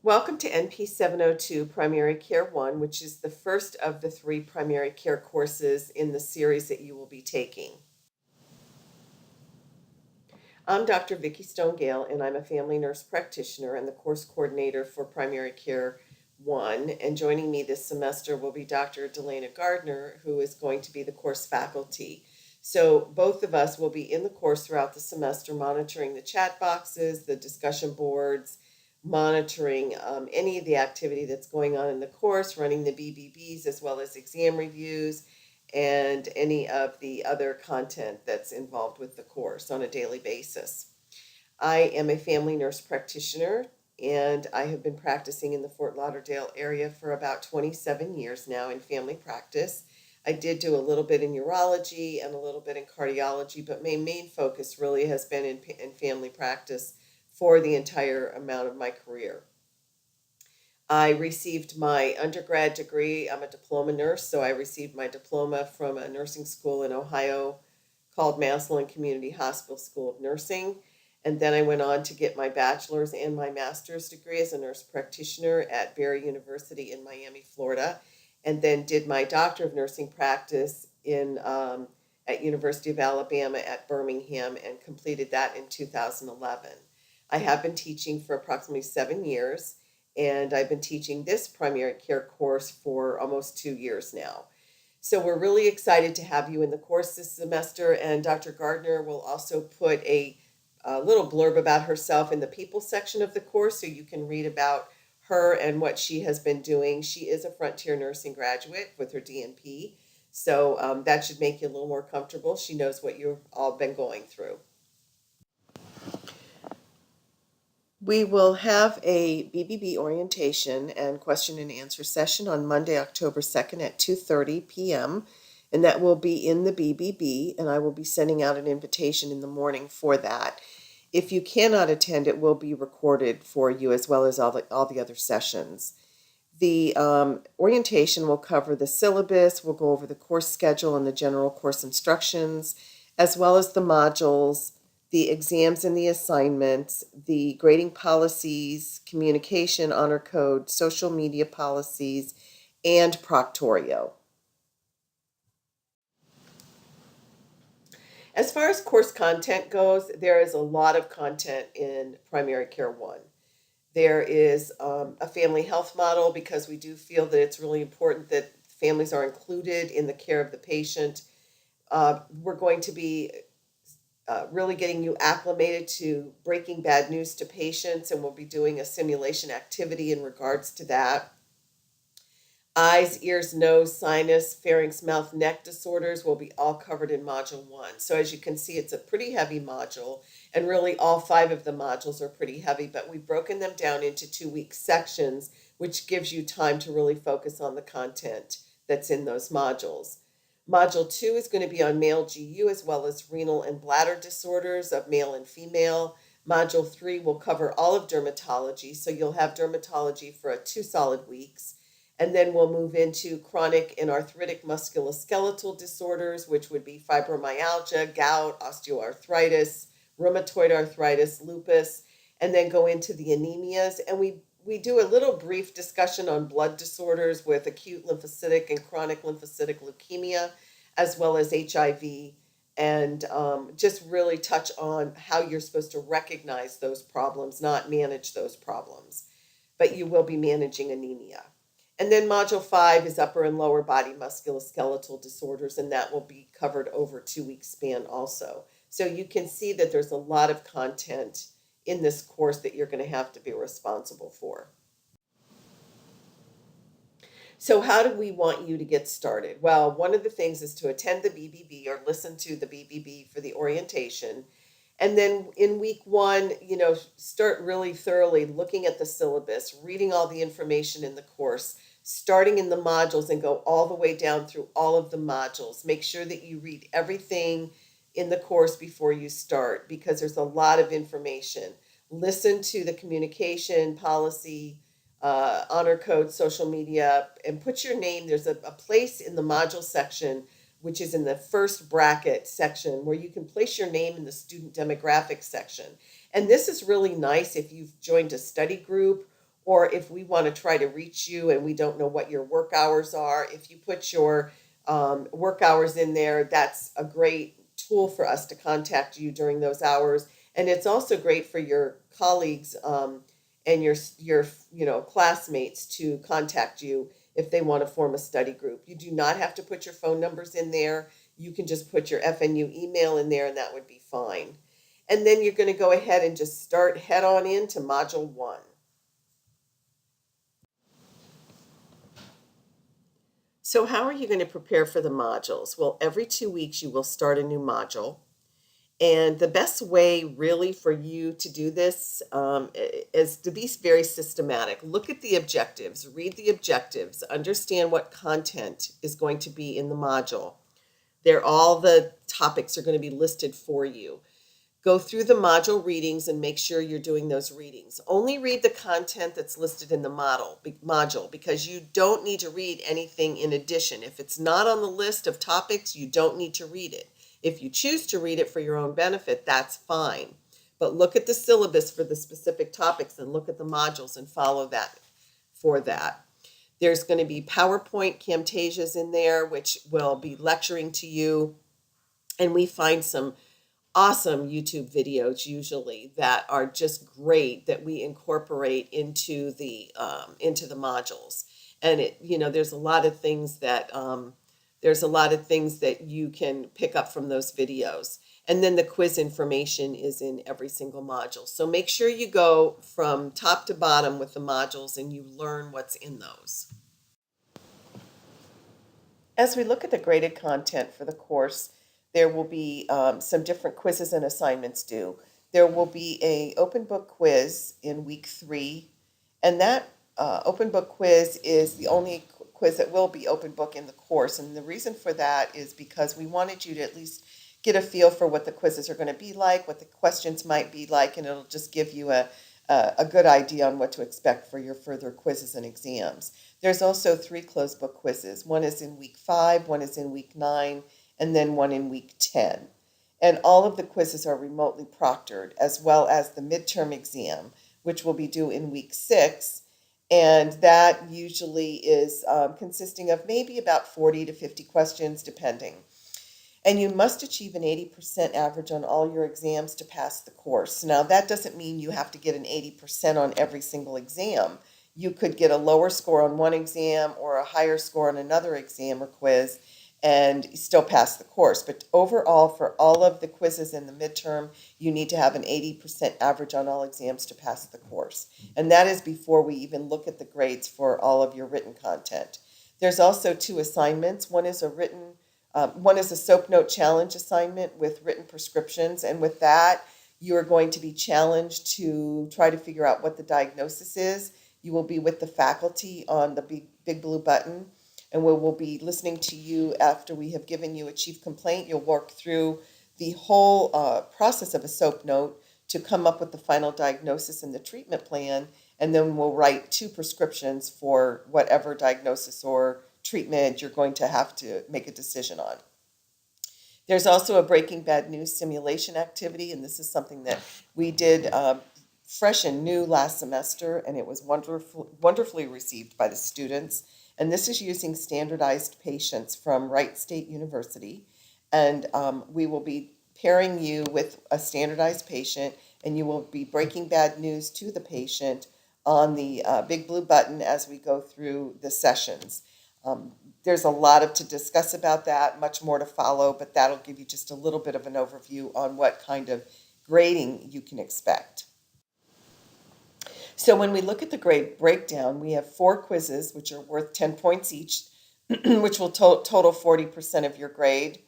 Welcome to NP 702 Primary Care 1, which is the first of the three primary care courses in the series that you will be taking. I'm Dr. Vicki Stone-Gale, and I'm a family nurse practitioner and the course coordinator for Primary Care 1. And joining me this semester will be Dr. Delana Gardner, who is going to be the course faculty. So both of us will be in the course throughout the semester, monitoring the chat boxes, the discussion boards, monitoring any of the activity that's going on in the course, running the BBBs as well as exam reviews, and any of the other content that's involved with the course on a daily basis. I am a family nurse practitioner, and I have been practicing in the Fort Lauderdale area for about 27 years now in family practice. I did do a little bit in urology and a little bit in cardiology, but my main focus really has been in family practice for the entire amount of my career. I received my undergrad degree. I'm a diploma nurse, so I received my diploma from a nursing school in Ohio called Massillon Community Hospital School of Nursing. And then I went on to get my bachelor's and my master's degree as a nurse practitioner at Barry University in Miami, Florida, and then did my doctor of nursing practice at University of Alabama at Birmingham and completed that in 2011. I have been teaching for approximately 7 years, and I've been teaching this primary care course for almost 2 years now. So we're really excited to have you in the course this semester, and Dr. Gardner will also put a little blurb about herself in the people section of the course so you can read about her and what she has been doing. She is a Frontier Nursing graduate with her DNP, so that should make you a little more comfortable. She knows what you've all been going through. We will have a BBB orientation and question and answer session on Monday, October 2nd at 2:30 p.m., and that will be in the BBB, and I will be sending out an invitation in the morning for that. If you cannot attend, it will be recorded for you as well as all the other sessions. The orientation will cover the syllabus, we'll go over the course schedule and the general course instructions, as well as the modules, the exams and the assignments, the grading policies, communication, honor code, social media policies, and proctorio. As far as course content goes, there is a lot of content in Primary Care 1. There is a family health model because we do feel that it's really important that families are included in the care of the patient. We're going to be really getting you acclimated to breaking bad news to patients, and we'll be doing a simulation activity in regards to that. Eyes, ears, nose, sinus, pharynx, mouth, neck disorders will be all covered in Module 1. So as you can see, it's a pretty heavy module, and really all 5 of the modules are pretty heavy, but we've broken them down into 2-week sections, which gives you time to really focus on the content that's in those modules. Module 2 is going to be on male GU as well as renal and bladder disorders of male and female. Module 3 will cover all of dermatology, so you'll have dermatology for 2 solid weeks. And then we'll move into chronic and arthritic musculoskeletal disorders, which would be fibromyalgia, gout, osteoarthritis, rheumatoid arthritis, lupus, and then go into the anemias. And we do a little brief discussion on blood disorders with acute lymphocytic and chronic lymphocytic leukemia, as well as HIV, and just really touch on how you're supposed to recognize those problems, not manage those problems. But you will be managing anemia. And then Module 5 is upper and lower body musculoskeletal disorders, and that will be covered over a 2-week span also. So you can see that there's a lot of content in this course that you're going to have to be responsible for. So how do we want you to get started? Well, one of the things is to attend the BBB or listen to the BBB for the orientation. And then in week 1, start really thoroughly looking at the syllabus, reading all the information in the course, starting in the modules and go all the way down through all of the modules. Make sure that you read everything in the course before you start because there's a lot of information. Listen to the communication, policy, honor code, social media, and put your name. There's a place in the module section which is in the first bracket section where you can place your name in the student demographic section. And this is really nice if you've joined a study group or if we want to try to reach you and we don't know what your work hours are, if you put your work hours in there, that's a great tool for us to contact you during those hours. And it's also great for your colleagues and your classmates to contact you if they want to form a study group. You do not have to put your phone numbers in there. You can just put your FNU email in there, and that would be fine. And then you're going to go ahead and just start head on into Module 1. So how are you going to prepare for the modules? Well, every 2 weeks you will start a new module. And the best way, really, for you to do this is to be very systematic. Look at the objectives, read the objectives, understand what content is going to be in the module. All the topics are going to be listed for you. Go through the module readings and make sure you're doing those readings. Only read the content that's listed in the module because you don't need to read anything in addition. If it's not on the list of topics, you don't need to read it. If you choose to read it for your own benefit, that's fine. But look at the syllabus for the specific topics and look at the modules and follow that for that. There's going to be PowerPoint Camtasias in there, which will be lecturing to you. And we find some awesome YouTube videos usually that are just great that we incorporate into the modules. And there's a lot of things that you can pick up from those videos. And then the quiz information is in every single module. So make sure you go from top to bottom with the modules and you learn what's in those. As we look at the graded content for the course, there will be some different quizzes and assignments due. There will be a open book quiz in week 3, and that open book quiz is the only quiz that will be open book in the course. And the reason for that is because we wanted you to at least get a feel for what the quizzes are going to be like, what the questions might be like, and it'll just give you a good idea on what to expect for your further quizzes and exams. There's also 3 closed book quizzes. One is in week 5, one is in week 9, and then one in week 10. And all of the quizzes are remotely proctored, as well as the midterm exam, which will be due in week 6. And that usually is consisting of maybe about 40 to 50 questions, depending. And you must achieve an 80% average on all your exams to pass the course. Now, that doesn't mean you have to get an 80% on every single exam. You could get a lower score on one exam or a higher score on another exam or quiz and still pass the course. But overall, for all of the quizzes in the midterm, you need to have an 80% average on all exams to pass the course. And that is before we even look at the grades for all of your written content. There's also 2 assignments. One is a SOAP Note challenge assignment with written prescriptions. And with that, you are going to be challenged to try to figure out what the diagnosis is. You will be with the faculty on the big blue button, and we will be listening to you after we have given you a chief complaint. You'll work through the whole process of a SOAP Note to come up with the final diagnosis and the treatment plan, and then we'll write 2 prescriptions for whatever diagnosis or treatment you're going to have to make a decision on. There's also a Breaking Bad News simulation activity, and this is something that we did fresh and new last semester, and it was wonderfully received by the students. And this is using standardized patients from Wright State University. And we will be pairing you with a standardized patient, and you will be breaking bad news to the patient on the big blue button as we go through the sessions. There's a lot to discuss about that, much more to follow, but that'll give you just a little bit of an overview on what kind of grading you can expect. So when we look at the grade breakdown, we have 4 quizzes, which are worth 10 points each, which will total 40% of your grade.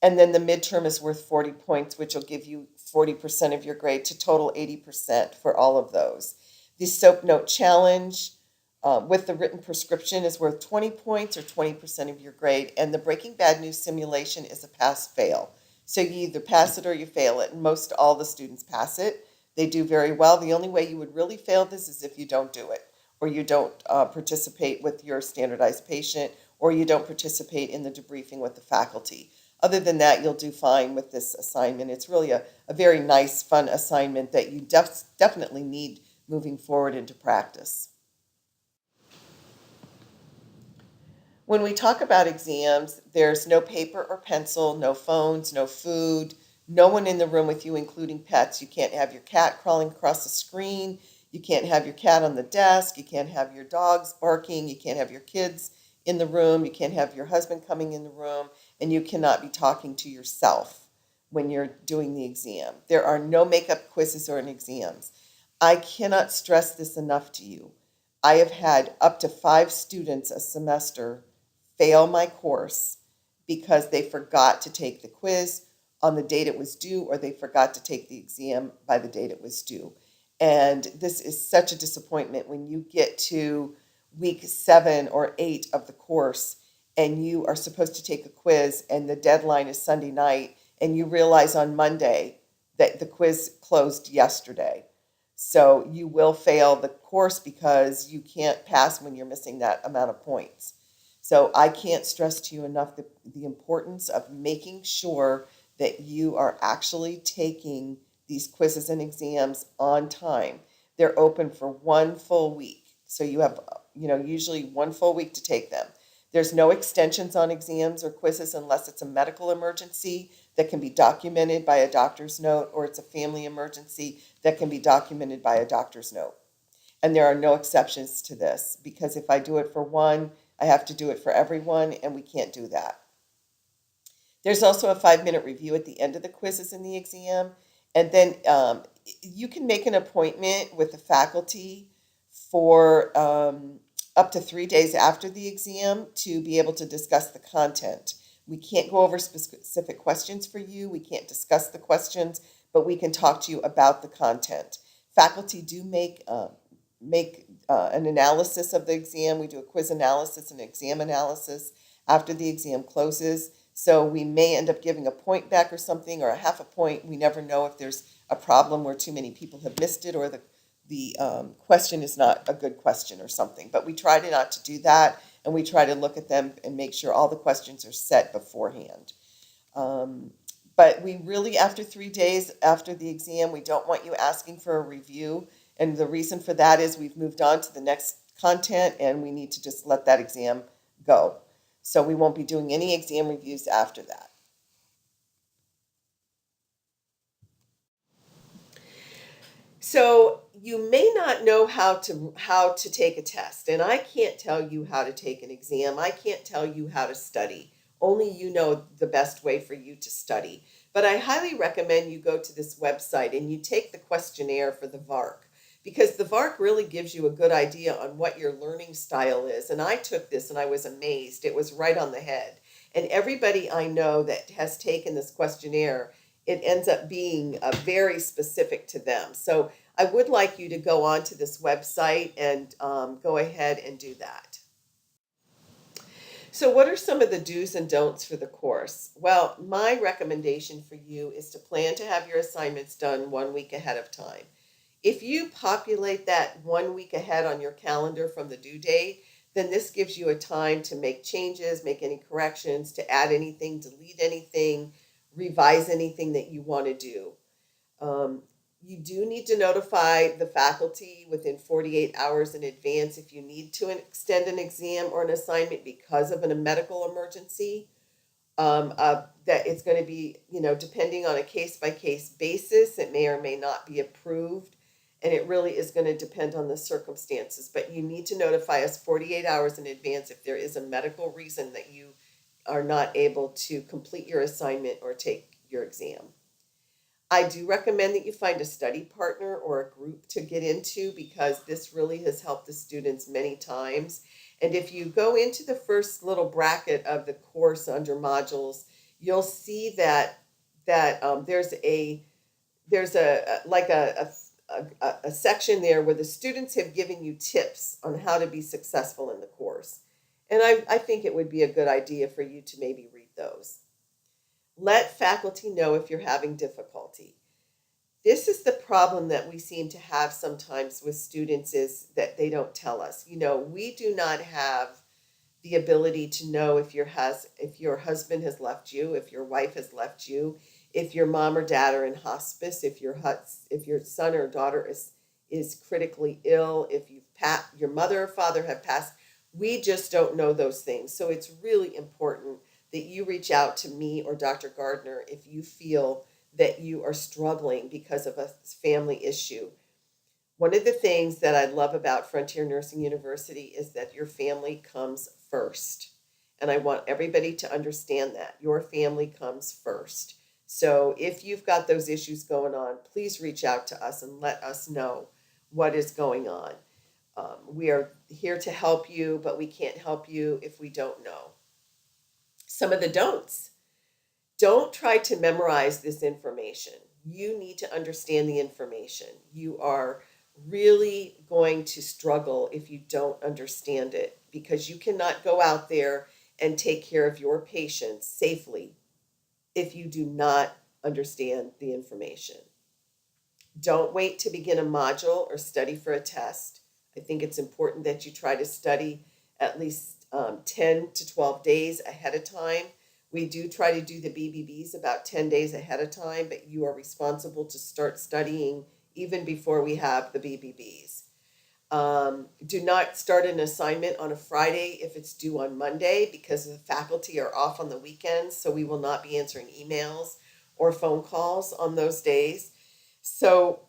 And then the midterm is worth 40 points, which will give you 40% of your grade to total 80% for all of those. The SOAP Note challenge with the written prescription is worth 20 points or 20% of your grade. And the Breaking Bad News simulation is a pass-fail. So you either pass it or you fail it. And most all the students pass it. They do very well. The only way you would really fail this is if you don't do it, or you don't participate with your standardized patient, or you don't participate in the debriefing with the faculty. Other than that, you'll do fine with this assignment. It's really a very nice, fun assignment that you definitely need moving forward into practice. When we talk about exams, there's no paper or pencil, no phones, no food, no one in the room with you, including pets. You can't have your cat crawling across the screen. You can't have your cat on the desk. You can't have your dogs barking. You can't have your kids in the room. You can't have your husband coming in the room. And you cannot be talking to yourself when you're doing the exam. There are no makeup quizzes or exams. I cannot stress this enough to you. I have had up to 5 students a semester fail my course because they forgot to take the quiz on the date it was due, or they forgot to take the exam by the date it was due. And this is such a disappointment when you get to week 7 or 8 of the course and you are supposed to take a quiz and the deadline is Sunday night and you realize on Monday that the quiz closed yesterday. So you will fail the course because you can't pass when you're missing that amount of points. So I can't stress to you enough the importance of making sure that you are actually taking these quizzes and exams on time. They're open for 1 full week. So you have, usually 1 full week to take them. There's no extensions on exams or quizzes unless it's a medical emergency that can be documented by a doctor's note, or it's a family emergency that can be documented by a doctor's note. And there are no exceptions to this, because if I do it for one, I have to do it for everyone, and we can't do that. There's also a 5-minute review at the end of the quizzes and the exam. And then you can make an appointment with the faculty for up to 3 days after the exam to be able to discuss the content. We can't go over specific questions for you. We can't discuss the questions, but we can talk to you about the content. Faculty do make an analysis of the exam. We do a quiz analysis and exam analysis after the exam closes. So we may end up giving a point back or something, or a half a point. We never know if there's a problem where too many people have missed it, or the question is not a good question or something. But we try to not to do that, and we try to look at them and make sure all the questions are set beforehand. But we really, after 3 days after the exam, we don't want you asking for a review. And the reason for that is we've moved on to the next content, and we need to just let that exam go. So we won't be doing any exam reviews after that. So you may not know how to take a test, and I can't tell you how to take an exam. I can't tell you how to study. Only you know the best way for you to study. But I highly recommend you go to this website and you take the questionnaire for the VARC, because the VARC really gives you a good idea on what your learning style is. And I took this and I was amazed. It was right on the head. And everybody I know that has taken this questionnaire, it ends up being very specific to them. So I would like you to go on to this website and go ahead and do that. So, what are some of the do's and don'ts for the course? Well, my recommendation for you is to plan to have your assignments done 1 week ahead of time. If you populate that 1 week ahead on your calendar from the due date, then this gives you a time to make changes, make any corrections, to add anything, delete anything, revise anything that you want to do. Um, you do need to notify the faculty within 48 hours in advance if you need to extend an exam or an assignment because of a medical emergency. That it's going to be, depending on a case by case basis, it may or may not be approved. And it really is going to depend on the circumstances. But you need to notify us 48 hours in advance if there is a medical reason that you are not able to complete your assignment or take your exam. I do recommend that you find a study partner or a group to get into, because this really has helped the students many times. And if you go into the first little bracket of the course under modules, you'll see that there's like a section there where the students have given you tips on how to be successful in the course. And I think it would be a good idea for you to maybe read those. Let faculty know if you're having difficulty. This is the problem that we seem to have sometimes with students, is that they don't tell us. We do not have the ability to know if your husband has left you, if your wife has left you, if your mom or dad are in hospice, if your son or daughter is critically ill, if your mother or father have passed. We just don't know those things. So it's really important that you reach out to me or Dr. Gardner if you feel that you are struggling because of a family issue. One of the things that I love about Frontier Nursing University is that your family comes first. And I want everybody to understand that your family comes first. So if you've got those issues going on, please reach out to us and let us know what is going on. We are here to help you, but we can't help you if we don't know. Some of the don'ts. Don't try to memorize this information. You need to understand the information. You are really going to struggle if you don't understand it because you cannot go out there and take care of your patients safely if you do not understand the information. Don't wait to begin a module or study for a test. I think it's important that you try to study at least 10 to 12 days ahead of time. We do try to do the BBBs about 10 days ahead of time, but you are responsible to start studying even before we have the BBBs. Do not start an assignment on a Friday if it's due on Monday because the faculty are off on the weekends, so we will not be answering emails or phone calls on those days. So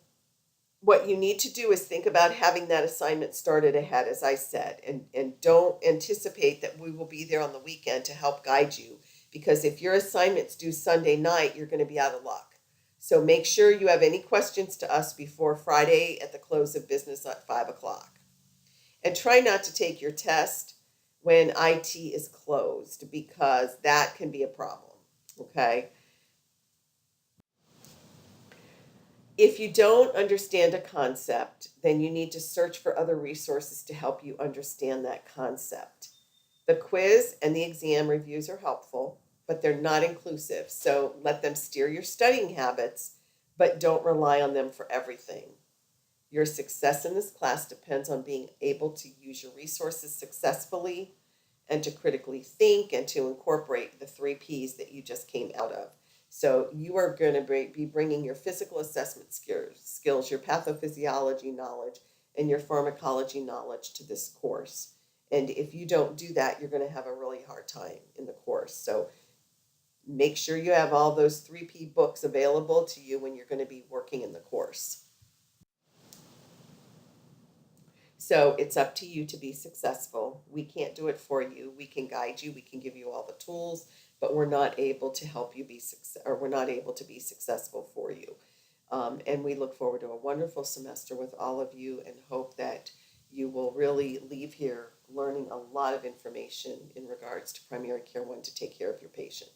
what you need to do is think about having that assignment started ahead, as I said, and don't anticipate that we will be there on the weekend to help guide you. Because if your assignment's due Sunday night, you're going to be out of luck. So make sure you have any questions to us before Friday at the close of business at 5 o'clock. And try not to take your test when IT is closed because that can be a problem. Okay. If you don't understand a concept, then you need to search for other resources to help you understand that concept. The quiz and the exam reviews are helpful, but they're not inclusive. So let them steer your studying habits, but don't rely on them for everything. Your success in this class depends on being able to use your resources successfully and to critically think and to incorporate the 3 Ps that you just came out of. So you are going to be bringing your physical assessment skills, your pathophysiology knowledge, and your pharmacology knowledge to this course. And if you don't do that, you're going to have a really hard time in the course. So make sure you have all those 3P books available to you when you're going to be working in the course. So it's up to you to be successful. We can't do it for you. We can guide you. We can give you all the tools, but we're not able to help you be we're not able to be successful for you. And we look forward to a wonderful semester with all of you and hope that you will really leave here learning a lot of information in regards to primary care one to take care of your patient.